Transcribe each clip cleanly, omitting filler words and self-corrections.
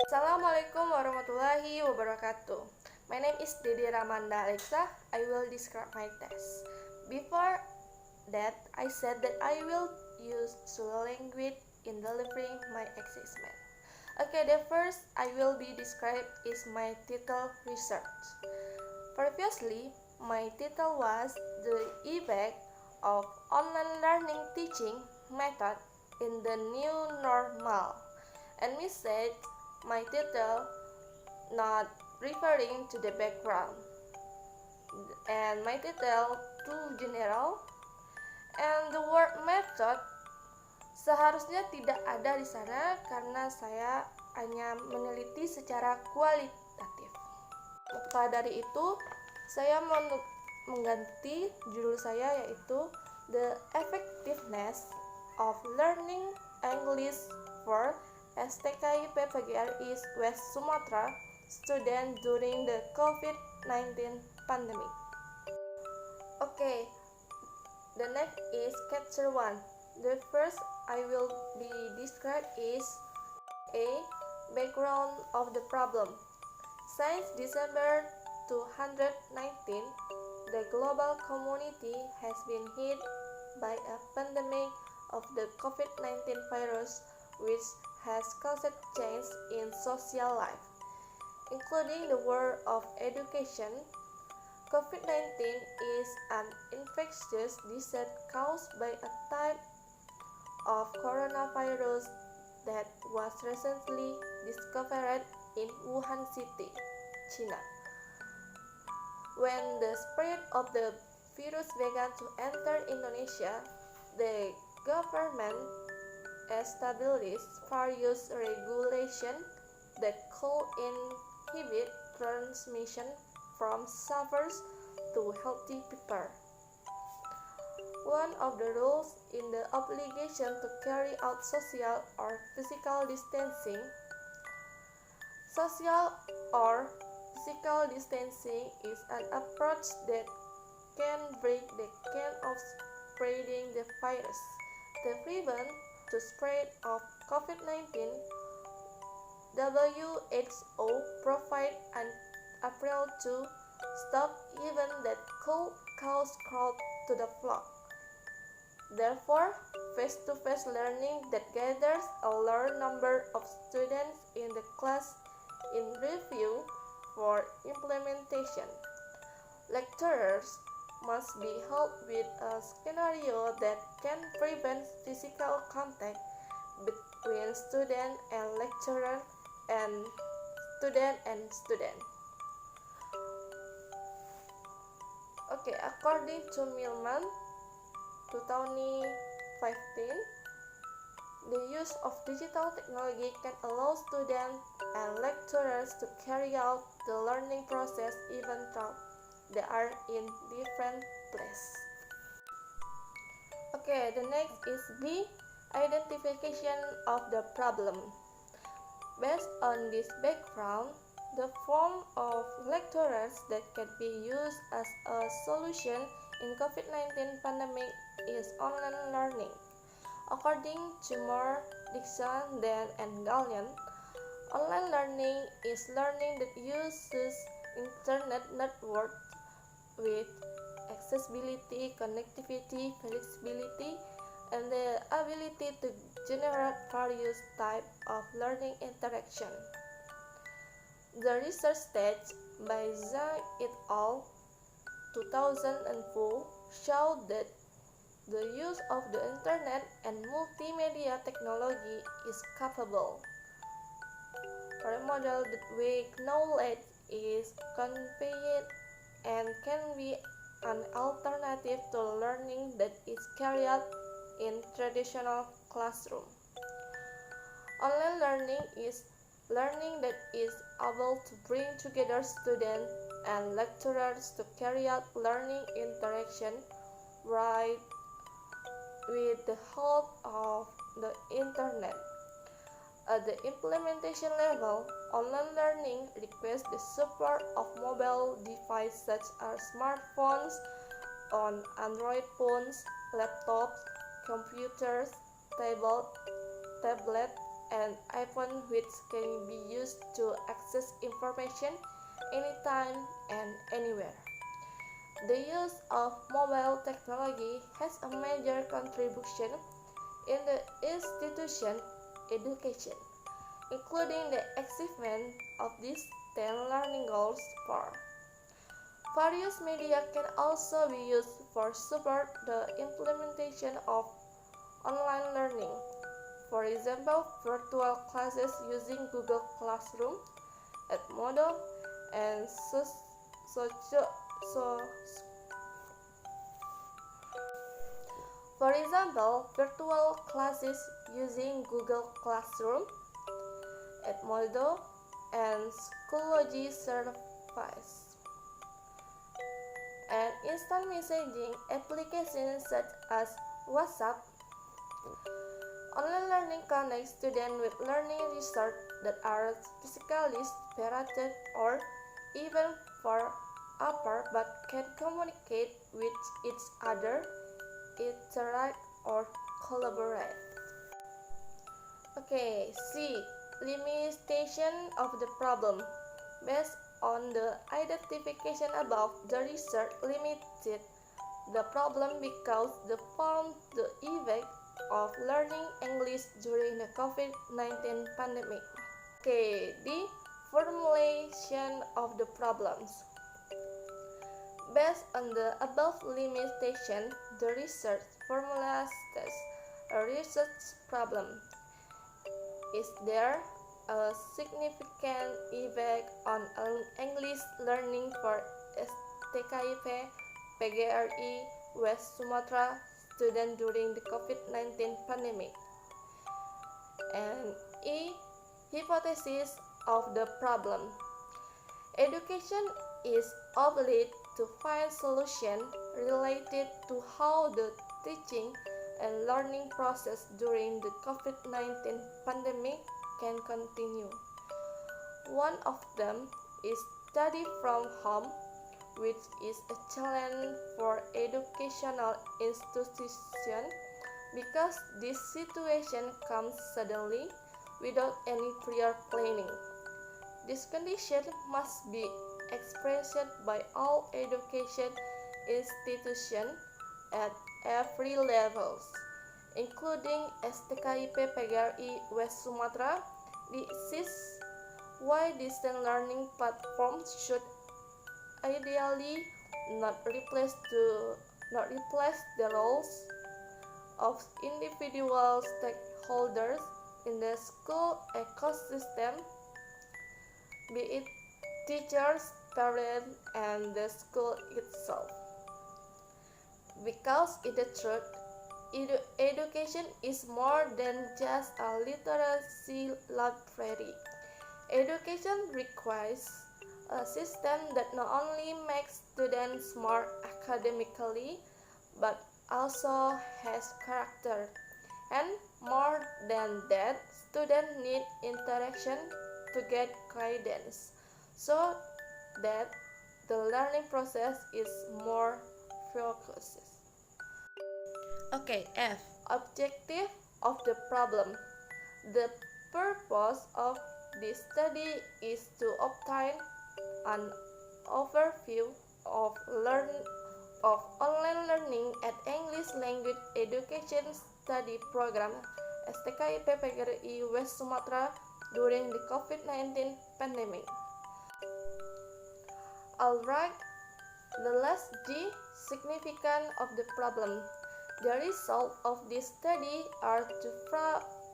Assalamualaikum warahmatullahi wabarakatuh. My name is Dede Ramanda Alexa. I will describe my test. Before that, I said that I will use Sula language in delivering my assessment. Okay, the first I will be described is my title research. Previously, my title was the effect of online learning teaching method in the new normal, and we said my title not referring to the background, and my title too general, and the word method seharusnya tidak ada di sana karena saya hanya meneliti secara kualitatif. Maka dari itu, saya mengganti judul saya yaitu The Effectiveness of Learning English for STKIP PGRI West Sumatra Student During the COVID-19 Pandemic. Okay, the next is chapter 1. The first I will be described is A. Background of the problem. Since December 2019, the global community has been hit by a pandemic of the COVID-19 virus, which has caused change in social life, including the world of education. COVID-19 is an infectious disease caused by a type of coronavirus that was recently discovered in Wuhan City, China. When the spread of the virus began to enter Indonesia, the government established various regulations that could inhibit transmission from sufferers to healthy people. One of the rules is the obligation to carry out social or physical distancing. Social or physical distancing is an approach that can break the chain of spreading the virus. To prevent the spread of COVID-19, WHO provided an appeal to stop events that could cause crowds to the flock. Therefore, face-to-face learning that gathers a large number of students in the class in review for implementation. Lecturers must be helped with a scenario that can prevent physical contact between student and lecturer and student. Okay, according to Millman 2015, the use of digital technology can allow students and lecturers to carry out the learning process even though they are in different places. Okay, the next is B. Identification of the problem. Based on this background, the form of lecturers that can be used as a solution in COVID-19 pandemic is online learning. According to Moore, Dixon, Dan, and Gallion, online learning is learning that uses internet network with accessibility, connectivity, flexibility, and the ability to generate various types of learning interaction. The research stage by Zhang et al. 2004 showed that the use of the internet and multimedia technology is capable for a model that where knowledge is conveyed and can be an alternative to learning that is carried out in traditional classroom. Online learning is learning that is able to bring together students and lecturers to carry out learning interaction right with the help of the internet. At the implementation level, online learning requires the support of mobile devices such as smartphones, on Android phones, laptops, computers, tablet, an iPhone which can be used to access information anytime and anywhere. The use of mobile technology has a major contribution in the institution education, including the achievement of these 10 learning goals for. Various media can also be used for support the implementation of online learning. For example, virtual classes using Google Classroom, Edmodo, and For example, virtual classes using Google Classroom, Edmodo, and Schoology service. And instant messaging applications such as WhatsApp. Online learning connects students with learning resources that are physically separated or even far apart but can communicate with each other, interact, or collaborate. Okay, C. Limitation of the problem. Based on the identification above, the research limited the problem because they found the effect of learning English during the COVID-19 pandemic. Okay, the formulation of the problems. Based on the above limitation, the research formulates a research problem. Is there a significant effect on English learning for STKIP PGRI West Sumatra students during the COVID-19 pandemic? And E. Hypothesis of the problem. Education is obliged to find solutions related to how the teaching and learning process during the COVID-19 pandemic can continue. One of them is study from home, which is a challenge for educational institutions because this situation comes suddenly without any prior planning. This condition must be expressed by all education institutions at every levels, including STKIP PGRI West Sumatra. This is why distance learning platforms should ideally not replace the roles of individual stakeholders in the school ecosystem, be it teachers, parents, and the school itself. Because in the truth, education is more than just a literacy library. Education requires a system that not only makes students smart academically, but also has character. And more than that, students need interaction to get guidance, so that the learning process is more focused. Okay, F. Objective of the problem. The purpose of this study is to obtain an overview of online learning at English Language Education Study Program STKIP PGRI West Sumatra during the COVID-19 pandemic. Alright, the last G, significance of the problem. The results of this study are to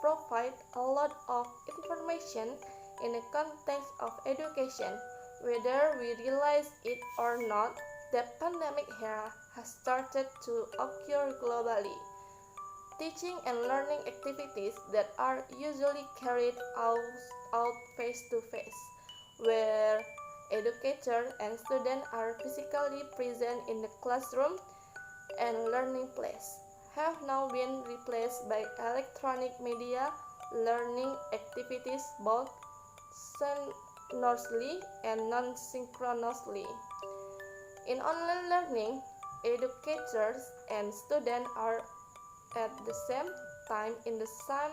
provide a lot of information in the context of education. Whether we realize it or not, the pandemic era has started to occur globally. Teaching and learning activities that are usually carried out face-to-face, where educators and students are physically present in the classroom and learning place, have now been replaced by electronic media learning activities both synchronously and non-synchronously. In online learning, educators and students are at the same time in the same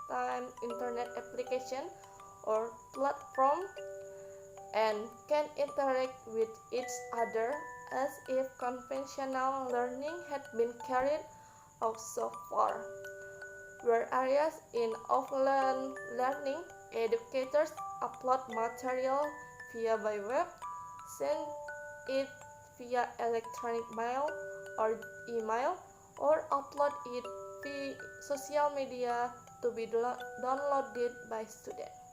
real-time internet application or platform and can interact with each other as if conventional learning had been carried out so far. Where areas in offline learning, educators upload material by web, send it via electronic mail or email, or upload it via social media to be downloaded by students.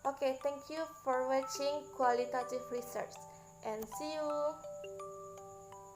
Okay, thank you for watching qualitative research and see you.